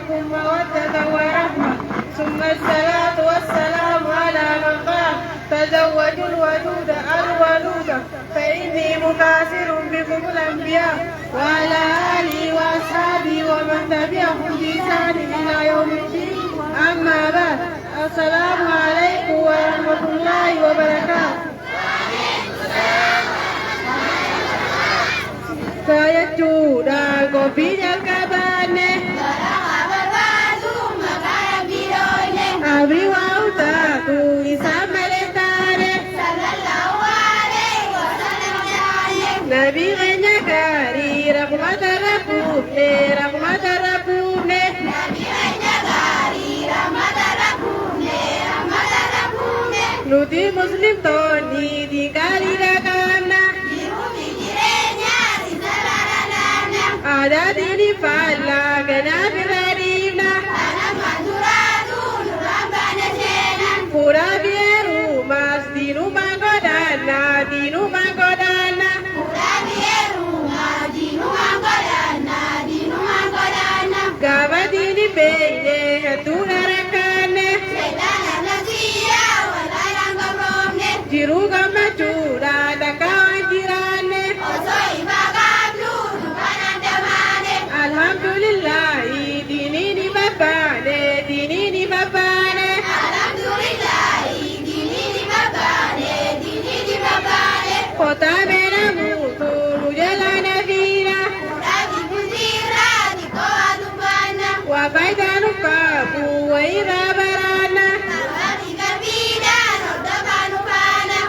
بينكم مودة ورحمة. ثم الصلاة والسلام على من قال تزوجوا الودود الولود فإني مكاثر بكم الأنبياء وعلى آله وأصحابه ومن تبعهم بإحسان إلى يوم الدين. أما بعد، السلام عليكم ورحمة الله وبركاته. Saya sudah kopi jalkabane, abri wauta tu isa melestare, Nabi menyakari rahmat Rabbune, Nuti Muslim toni dikari rakana. Ada dini falla gana birarina, pura biru mas dinu magodana, gaba dini bene hatu narakane, jiru gama chura dakawan jirane. Alhamdulillah, dini ni babane. Kota mera mutu mujala nafira, wa baidanu kabu wa irabarana,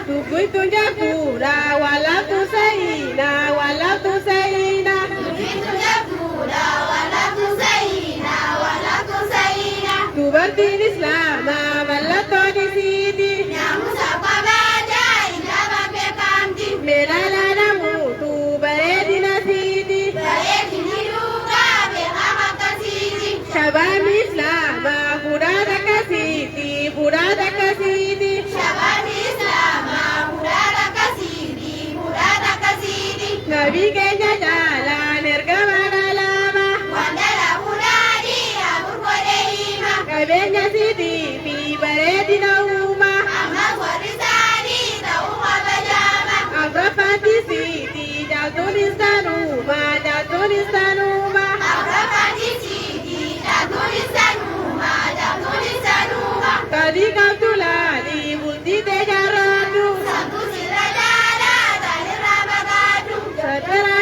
tukui tunja pura wala tusaina. Tubartin Islam malatoni sidi, melala namu tu baredina sidi, Shabab Islam purada kasidi, Nabi kenya jalan ergamana lama, kabenya sidi pi baredina uma, Abrafati sidi jatulistanuma, Kadi kabdulali multi tejaradu, Satara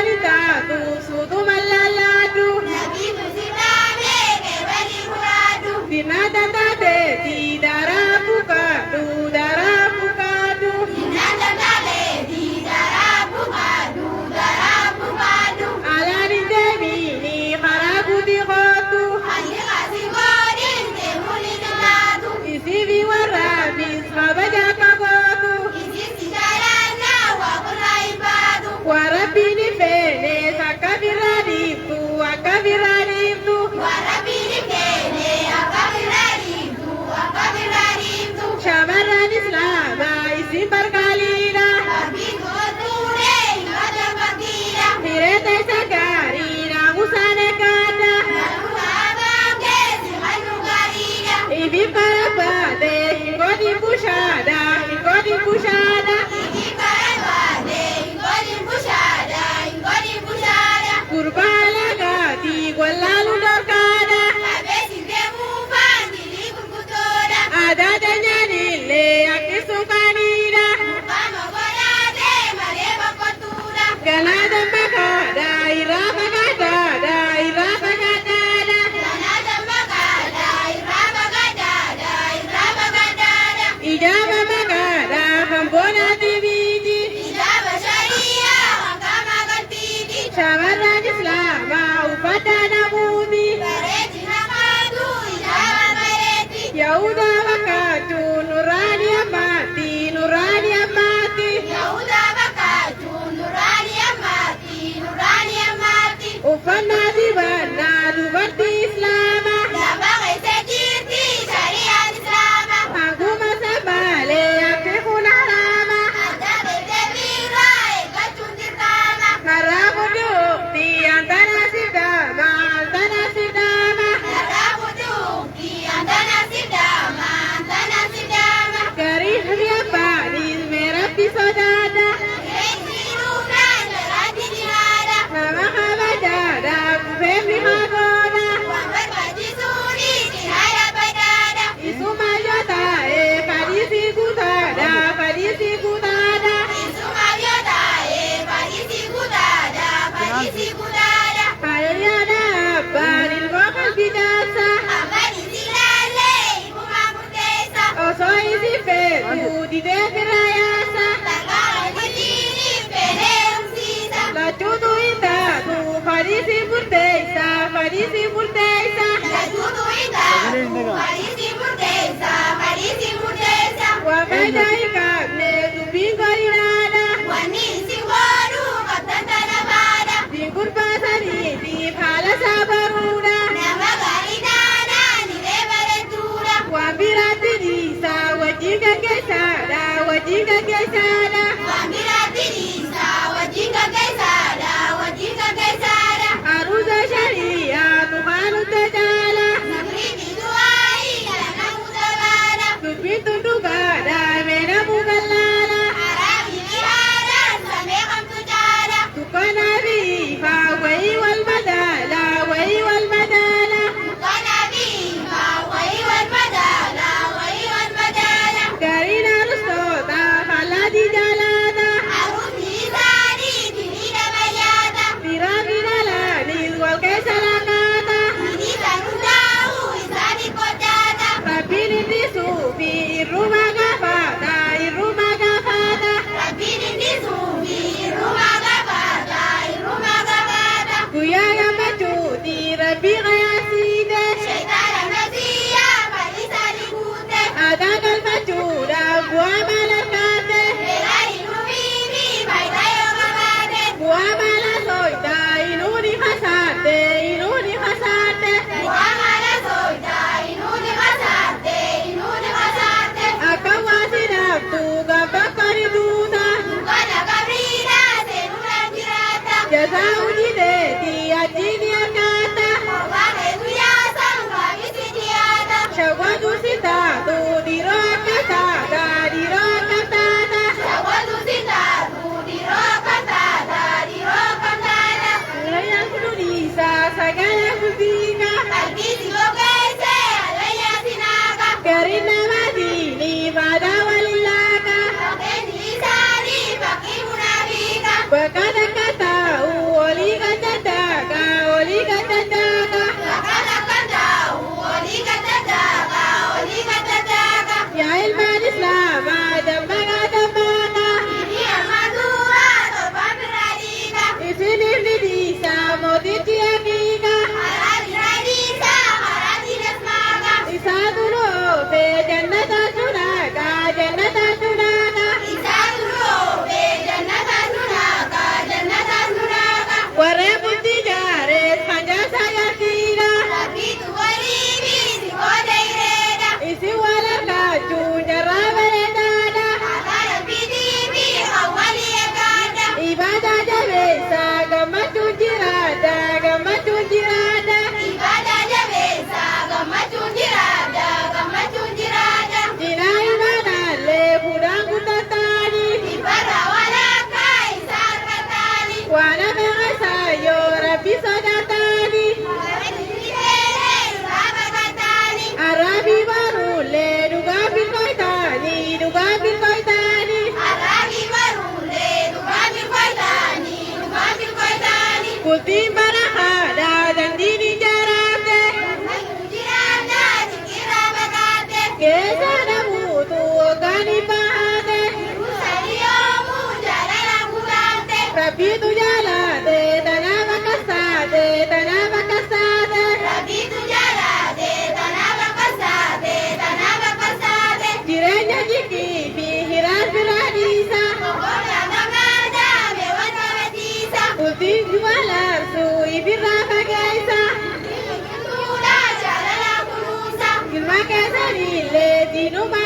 Ilma keessanii illee diinuma